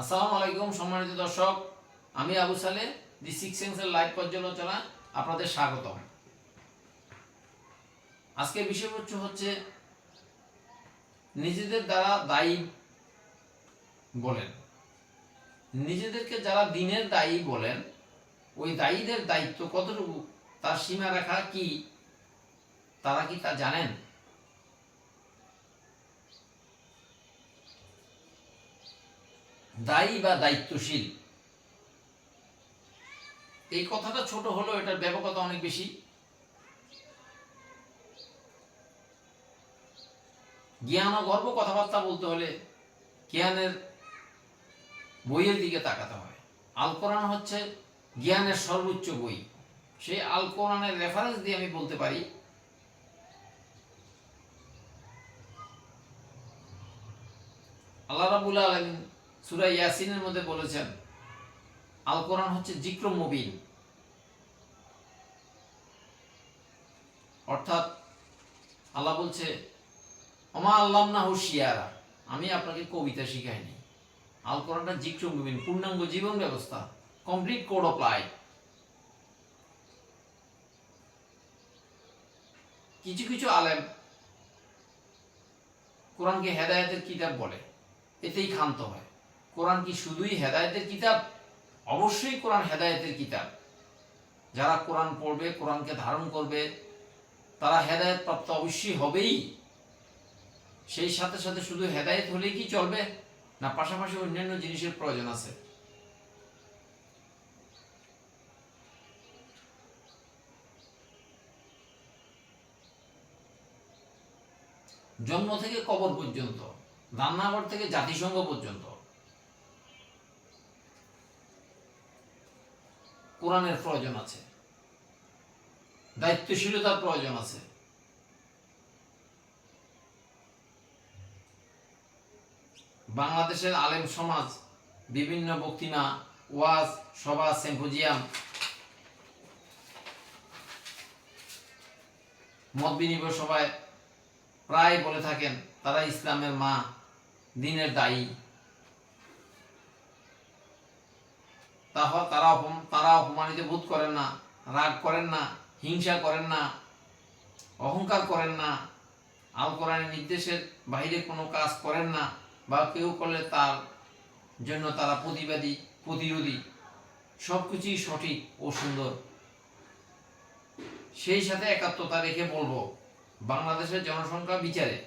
আসসালামু আলাইকুম সম্মানিত দর্শক, আমি আবু সালে দি সিক্স সেন্সের লাইভ পর্যালোচনা আপনাদের স্বাগতম। আজকের বিষয়বস্তু হচ্ছে নিজেদের দ্বারা দায়ী বলেন। নিজেদেরকে যারা দিনের দায়ী বলেন, ওই দায়ীদের দায়িত্ব কতটুকু, তার সীমারেখা কি, তারা কি তা জানেন? দায়ী বা দায়িত্বশীল, এই কথাটা ছোট হলেও এটার ব্যাপকতা অনেক বেশি। জ্ঞান ও গর্ব কথাবার্তা বলতে হলে জ্ঞানের বইয়ের দিকে তাকাতে হয়। আল কোরআন হচ্ছে জ্ঞানের সর্বোচ্চ বই। সেই আল কোরআনের রেফারেন্স দিয়ে আমি বলতে পারি, আল্লাহ রাব্বুল আলামিন সূরা ইয়াসিনের মধ্যে বলেছেন, আল কোরআন হচ্ছে যিকরুম মুবিন, অর্থাৎ আল্লাহ বলছে, ওমা আল্লামনাহু শিয়ারা, আমি আপনাকে কবিতা শিখাইনি। আল কোরআনটা যিকরুম মুবিন, পূর্ণাঙ্গ জীবন ব্যবস্থা, কমপ্লিট কোড অফ লাইফ। কিছু কিছু আলেম কোরআনকে হেদায়েতের কিতাব বলে, এতেই ক্ষান্ত হয়। কোরআন কি শুধুই হেদায়েতের কিতাব? অবশ্যই কোরআন হেদায়েতের কিতাব। যারা কোরআন পড়বে, কোরআনকে ধারণ করবে, তারা হেদায়েত প্রাপ্ত অবশ্যই হবেই। সেই সাথে সাথে শুধু হেদায়েত হলেই কি চলবে না, পাশাপাশি অন্যান্য জিনিসের প্রয়োজন আছে। জন্ম থেকে কবর পর্যন্ত, রান্নাঘর থেকে জাতিসংঘ পর্যন্ত কোরআনের প্রয়োজন আছে, দায়িত্বশীলতার প্রয়োজন আছে। বাংলাদেশের আলেম সমাজ বিভিন্ন বক্তৃতা, ওয়াজ, সভা, সিম্পোজিয়াম, মত বিনিময় সভায় প্রায় বলে থাকেন তারা ইসলামের মা, দ্বীনের দায়ী। তারা অপমানিত বোধ করেন না, রাগ করেন না, হিংসা করেন না, অহংকার করেন না, আল কোরআনের নির্দেশের বাইরে কোনো কাজ করেন না, বা কেউ করলে তার জন্য তারা প্রতিরোধী। সবকিছুই সঠিক ও সুন্দর। সেই সাথে একাত্মতা রেখে বলবো, বাংলাদেশের জনসংখ্যা বিচারে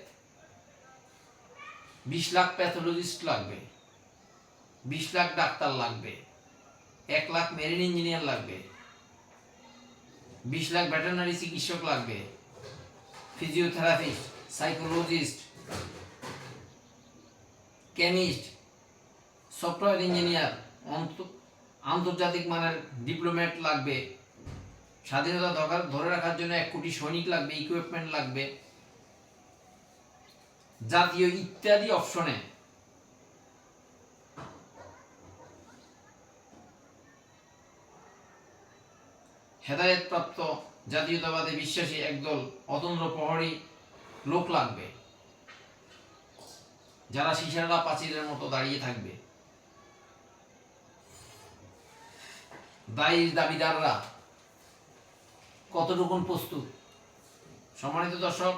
20 লাখ প্যাথোলজিস্ট লাগবে, 20 লাখ ডাক্তার লাগবে, 1 লাখ মেরিন ইঞ্জিনিয়ার লাগবে, 20 লাখ ভেটেরিনারি চিকিৎসক লাগবে, physiotherapist, psychologist, chemist, software engineer, আন্তর্জাতিক মানের ডিপ্লোমেট লাগবে, স্বাধীনতা ধরে রাখার জন্য 1 কোটি সৈনিক লাগবে, ইকুইপমেন্ট লাগবে, জাতীয় ইত্যাদি অপশনে হেদায়েতপ্রাপ্ত জাতীয়তাবাদে বিশ্বাসী একদল অতন্দ্র প্রহরী লোক লাগবে, যারা শিশারা পাচিলের মতো দাঁড়িয়ে থাকবে। দায়ীর দাবিদাররা কতটুকু প্রস্তুত? সম্মানিত দর্শক,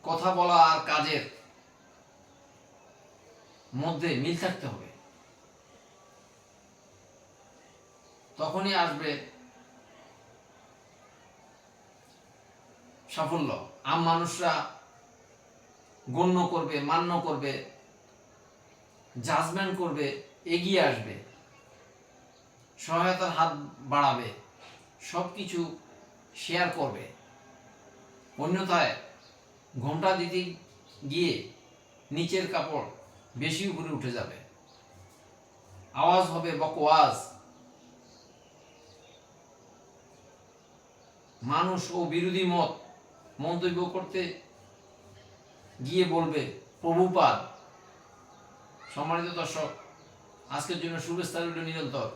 কথা বলা আর কাজের মধ্যে মিল থাকতে হবে, তখনই আসবে সাফল্য। আম মানুষরা গণ্য করবে, মান্য করবে, জাজমেন্ট করবে, এগিয়ে আসবে, সহায়তার হাত বাড়াবে, সবকিছু শেয়ার করবে। অন্যথায় ঘোমটা দিতে গিয়ে নিচের কাপড় বেশি উপরে উঠে যাবে, আওয়াজ হবে বকওয়াজ। মানুষ ও বিরোধী মন্তব্য করতে গিয়ে বলবে প্রভুপাদ। সম্মানিত দর্শক, আজকের জন্য শুভেচ্ছা রইল নিরন্তর।